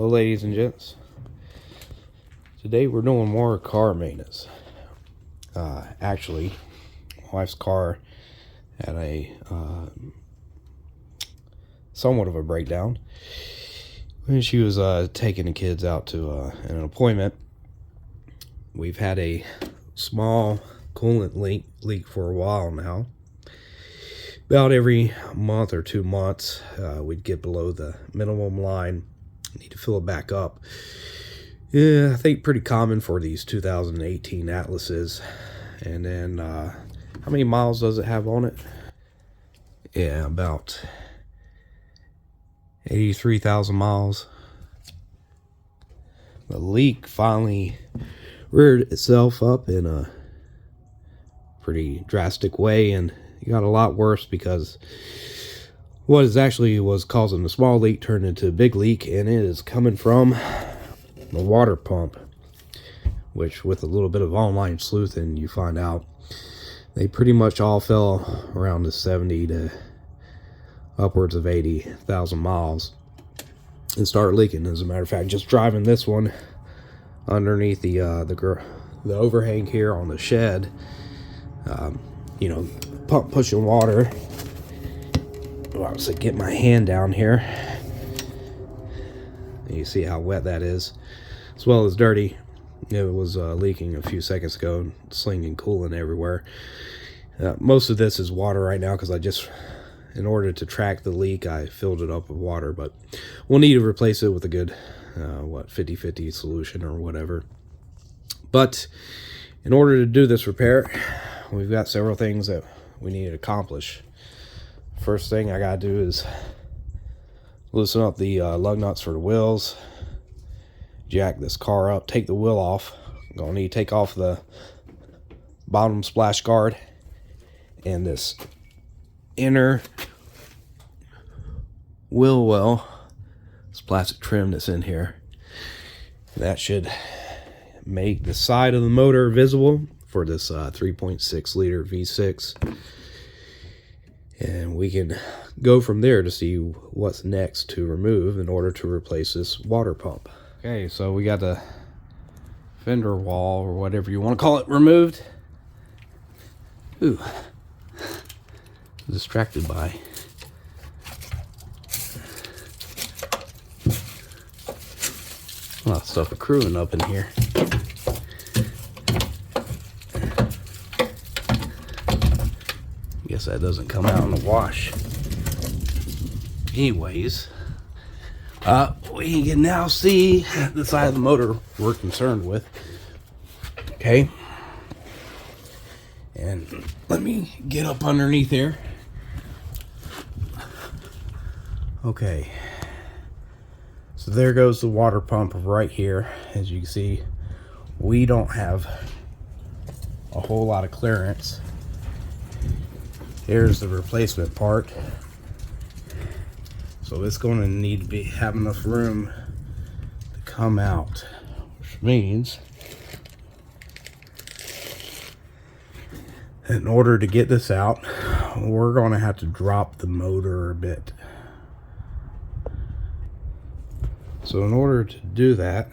Hello ladies and gents. Today we're doing more car maintenance. Actually, my wife's car had a somewhat of a breakdown when she was taking the kids out to an appointment. We've had a small coolant leak for a while now. About every month or 2 months, we'd get below the minimum line. Need to fill it back up. Yeah, I think pretty common for these 2018 Atlases. And then, how many miles does it have on it? Yeah, about 83,000 miles. The leak finally reared itself up in a pretty drastic way, and it got a lot worse because what is actually was causing the small leak turned into a big leak, and it is coming from the water pump, which with a little bit of online sleuthing you find out they pretty much all fell around the 70 to upwards of 80,000 miles and start leaking. As a matter of fact, just driving this one underneath the overhang here on the shed, you know, pump pushing water. Well, so get my hand down here. You see how wet that is, as well as dirty. It was leaking a few seconds ago, slinging coolant everywhere. Most of this is water right now because I just, in order to track the leak, I filled it up with water. But we'll need to replace it with a good, 50-50 solution or whatever. But in order to do this repair, we've got several things that we need to accomplish. First thing I gotta do is loosen up the lug nuts for the wheels, jack this car up, take the wheel off. I'm gonna need to take off the bottom splash guard and this inner wheel well, this plastic trim that's in here. That should make the side of the motor visible for this 3.6 liter V6. And we can go from there to see what's next to remove in order to replace this water pump. Okay, so we got the fender wall, or whatever you want to call it, removed. Ooh, distracted by a lot of stuff accruing up in here. Guess that doesn't come out in the wash. Anyways, we can now see the side of the motor we're concerned with. Okay. And let me get up underneath here. Okay. So there goes the water pump right here. As you can see, we don't have a whole lot of clearance. Here's the replacement part. So it's going to need to have enough room to come out, which means in order to get this out, we're going to have to drop the motor a bit. So in order to do that,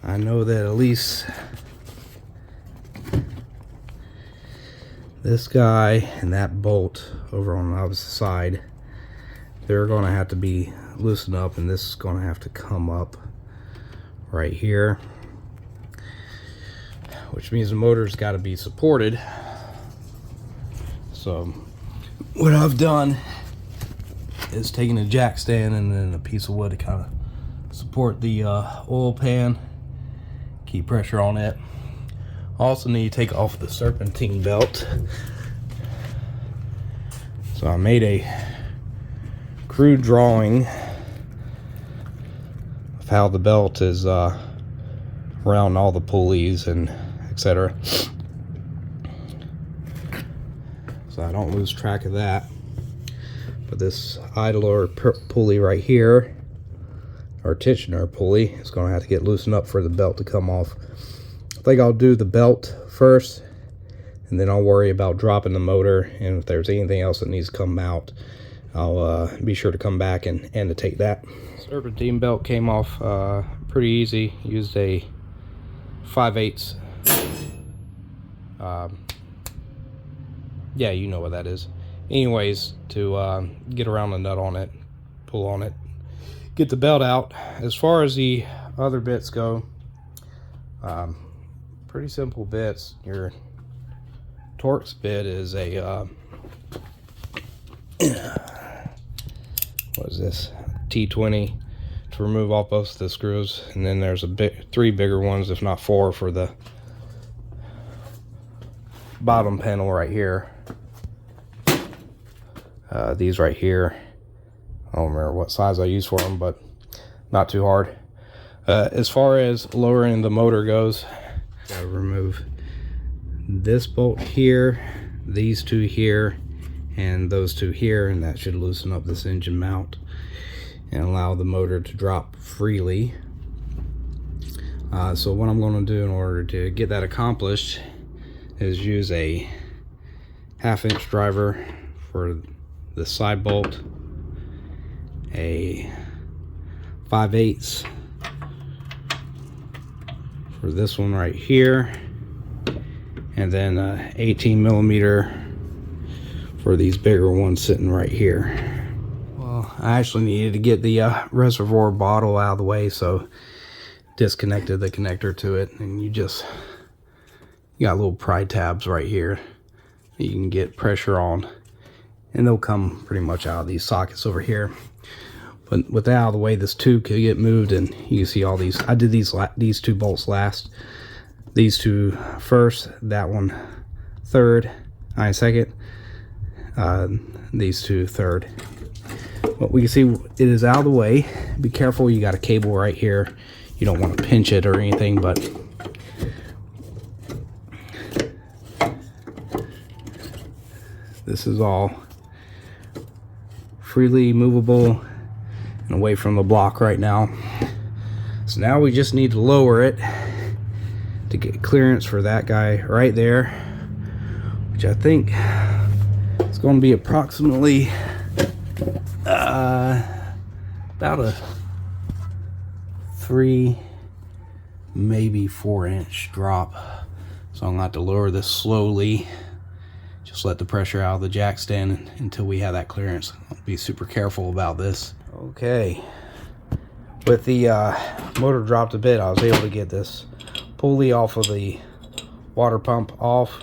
I know that at least this guy and that bolt over on the opposite side, they're going to have to be loosened up, and this is going to have to come up right here, which means the motor's got to be supported. So what I've done is taking a jack stand and then a piece of wood to kind of support the oil pan, keep pressure on it. Also need to take off the serpentine belt. So I made a crude drawing of how the belt is around all the pulleys and etc. So I don't lose track of that. But this idler pulley right here, or tensioner pulley, is going to have to get loosened up for the belt to come off. I think I'll do the belt first, and then I'll worry about dropping the motor, and if there's anything else that needs to come out, I'll be sure to come back and annotate that. Serpentine belt came off pretty easy. Used a 5/8. Yeah, you know what that is. Anyways, to get around the nut on it, pull on it, get the belt out. As far as the other bits go, pretty simple bits. Your Torx bit is a what is this, T20, to remove all both the screws, and then there's three bigger ones, if not four, for the bottom panel right here. These right here, I don't remember what size I use for them, but not too hard. As far as lowering the motor goes, gotta remove this bolt here, these two here, and those two here, and that should loosen up this engine mount and allow the motor to drop freely. So what I'm going to do in order to get that accomplished is use a 1/2" driver for the side bolt, a 5/8 for this one right here, and then 18mm for these bigger ones sitting right here. Well, I actually needed to get the reservoir bottle out of the way, so disconnected the connector to it, and you got little pry tabs right here that you can get pressure on, and they'll come pretty much out of these sockets over here. But with that out of the way, this tube could get moved, and you can see all these. I did these two bolts last. These two first, that one third, second. These two third. But we can see it is out of the way. Be careful, you got a cable right here. You don't want to pinch it or anything, but this is all freely movable and away from the block right now. So now we just need to lower it to get clearance for that guy right there, which I think is going to be approximately about a 3, maybe 4" drop. So I'm going to have to lower this slowly. Just let the pressure out of the jack stand until we have that clearance. I'll be super careful about this. Okay, with the motor dropped a bit, I was able to get this pulley off of the water pump off.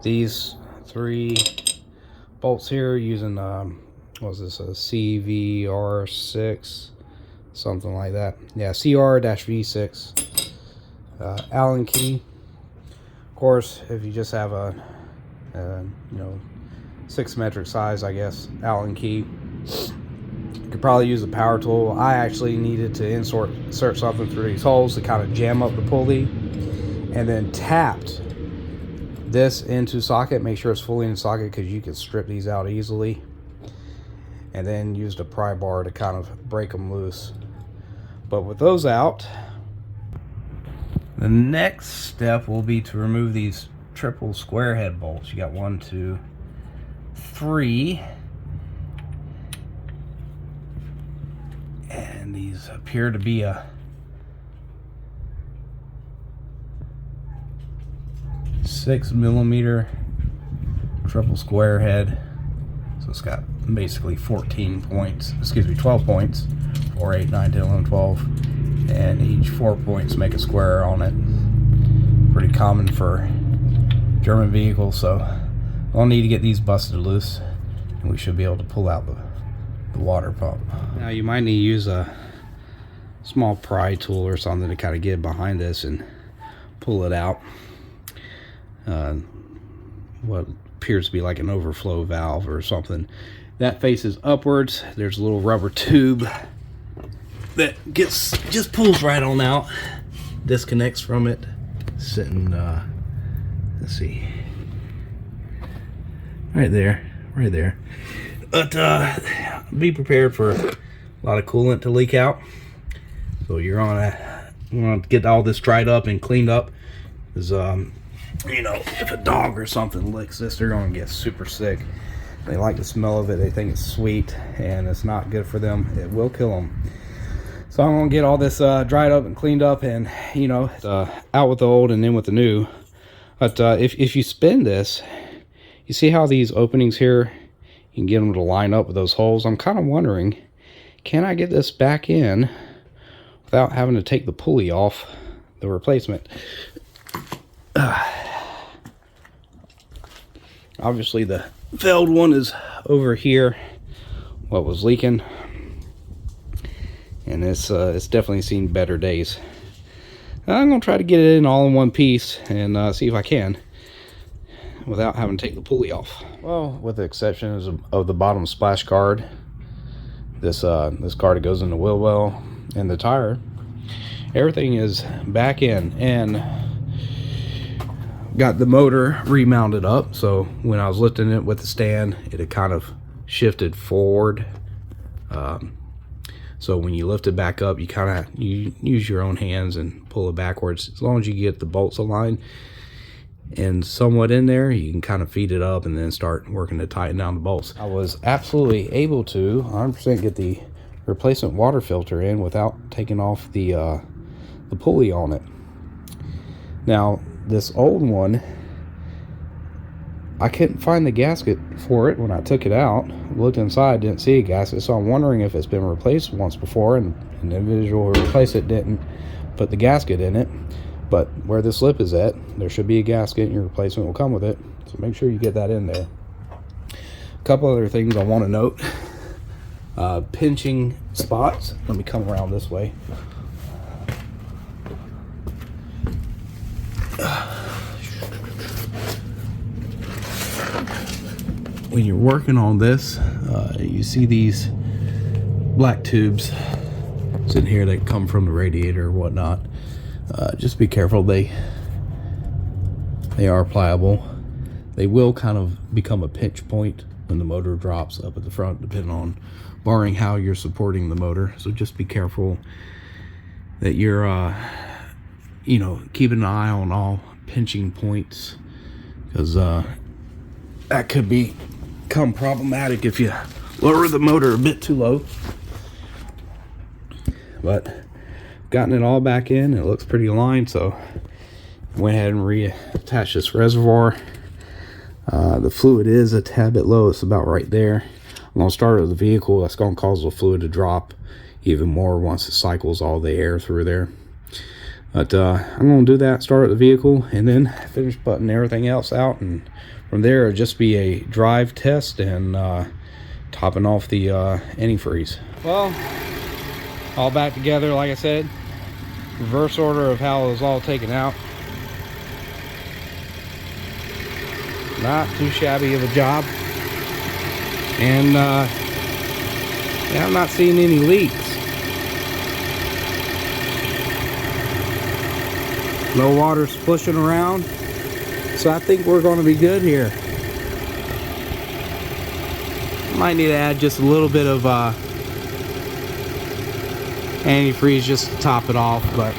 These 3 bolts here using what was this, a CVR6, something like that. Yeah, CR-V6 Allen key. Of course, if you just have a 6 metric size, I guess, Allen key, you could probably use a power tool. I actually needed to insert something through these holes to kind of jam up the pulley, and then tapped this into socket. Make sure it's fully in socket, because you can strip these out easily, and then used a pry bar to kind of break them loose. But with those out, the next step will be to remove these triple square head bolts. You got 1, 2, 3, and these appear to be a 6mm triple square head. So it's got basically 12 points, 4, 8, 9, 10, 11, 12, and each 4 points make a square on it. Pretty common for German vehicles, so we'll need to get these busted loose, and we should be able to pull out the water pump. Now you might need to use a small pry tool or something to kind of get behind this and pull it out. What appears to be like an overflow valve or something that faces upwards. There's a little rubber tube that just pulls right on out, disconnects from it, sitting let's see, right there. But be prepared for a lot of coolant to leak out, so you want to get all this dried up and cleaned up, because if a dog or something licks this, they're going to get super sick. They like the smell of it. They think it's sweet, and it's not good for them. It will kill them. So I'm gonna get all this dried up and cleaned up, and you know, out with the old and in with the new. But if you spin this, you see how these openings here, you can get them to line up with those holes. I'm kind of wondering, can I get this back in without having to take the pulley off the replacement? Obviously the failed one is over here, what was leaking, and it's definitely seen better days. I'm gonna try to get it in all in one piece and see if I can without having to take the pulley off. Well, with the exception of the bottom splash guard, this guard that goes in the wheel well and the tire, everything is back in, and got the motor remounted up. So when I was lifting it with the stand, it had kind of shifted forward. So when you lift it back up, you use your own hands and pull it backwards. As long as you get the bolts aligned and somewhat in there, you can kind of feed it up and then start working to tighten down the bolts. I was absolutely able to 100% get the replacement water filter in without taking off the pulley on it. Now this old one, I couldn't find the gasket for it when I took it out. Looked inside, didn't see a gasket, so I'm wondering if it's been replaced once before and the individual who replaced it didn't put the gasket in it. But where this lip is at, there should be a gasket, and your replacement will come with it. So make sure you get that in there. A couple other things I want to note. Pinching spots. Let me come around this way. When you're working on this, you see these black tubes sitting here that come from the radiator or whatnot. Just be careful. They are pliable. They will kind of become a pinch point when the motor drops up at the front, depending on, barring how you're supporting the motor. So just be careful that you're you know, keeping an eye on all pinching points, because that could become problematic if you lower the motor a bit too low. But gotten it all back in, it looks pretty aligned, so went ahead and reattached this reservoir. The fluid is a tad bit low, it's about right there. I'm going to start with the vehicle. That's going to cause the fluid to drop even more once it cycles all the air through there. But I'm going to do that, start at the vehicle, and then finish buttoning everything else out, and from there it'll just be a drive test and topping off the antifreeze. Well, all back together, like I said, reverse order of how it was all taken out. Not too shabby of a job, and yeah, I'm not seeing any leaks. No water splishing around, so I think we're going to be good here. Might need to add just a little bit of antifreeze just to top it off, but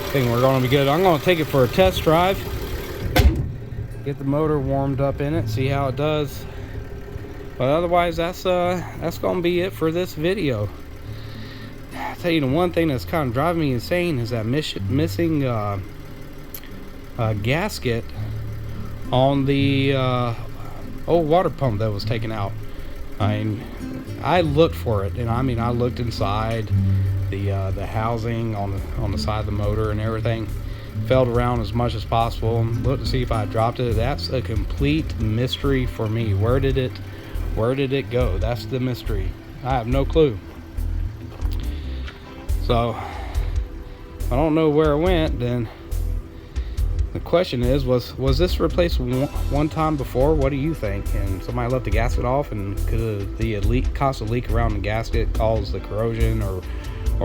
I think we're going to be good. I'm going to take it for a test drive, get the motor warmed up in it, see how it does. But otherwise, that's gonna be it for this video. I'll tell you, the one thing that's kind of driving me insane is that missing gasket on the old water pump that was taken out. I mean, I looked for it, and I mean, I looked inside the housing on the side of the motor and everything. Felt around as much as possible, looked to see if I dropped it. That's a complete mystery for me. Where did it go? That's the mystery. I have no clue. So I don't know where it went. Then the question is, was this replaced one time before? What do you think? And somebody left the gasket off, and could the leak cause a leak around the gasket, cause the corrosion or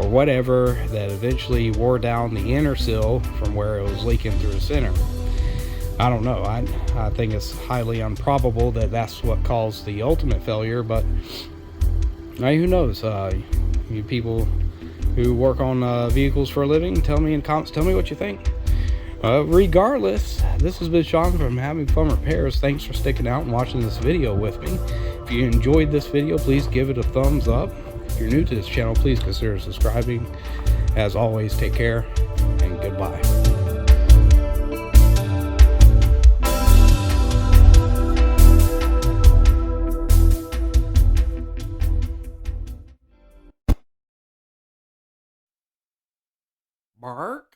whatever that eventually wore down the inner seal from where it was leaking through the center? I don't know. I think it's highly improbable that that's what caused the ultimate failure, but who knows? You people who work on vehicles for a living. Tell me in comments, tell me what you think. Regardless, this has been Sean from Having Fun Repairs. Thanks for sticking out and watching this video with me. If you enjoyed this video, please give it a thumbs up. If you're new to this channel, please consider subscribing. As always, take care and goodbye. Bart?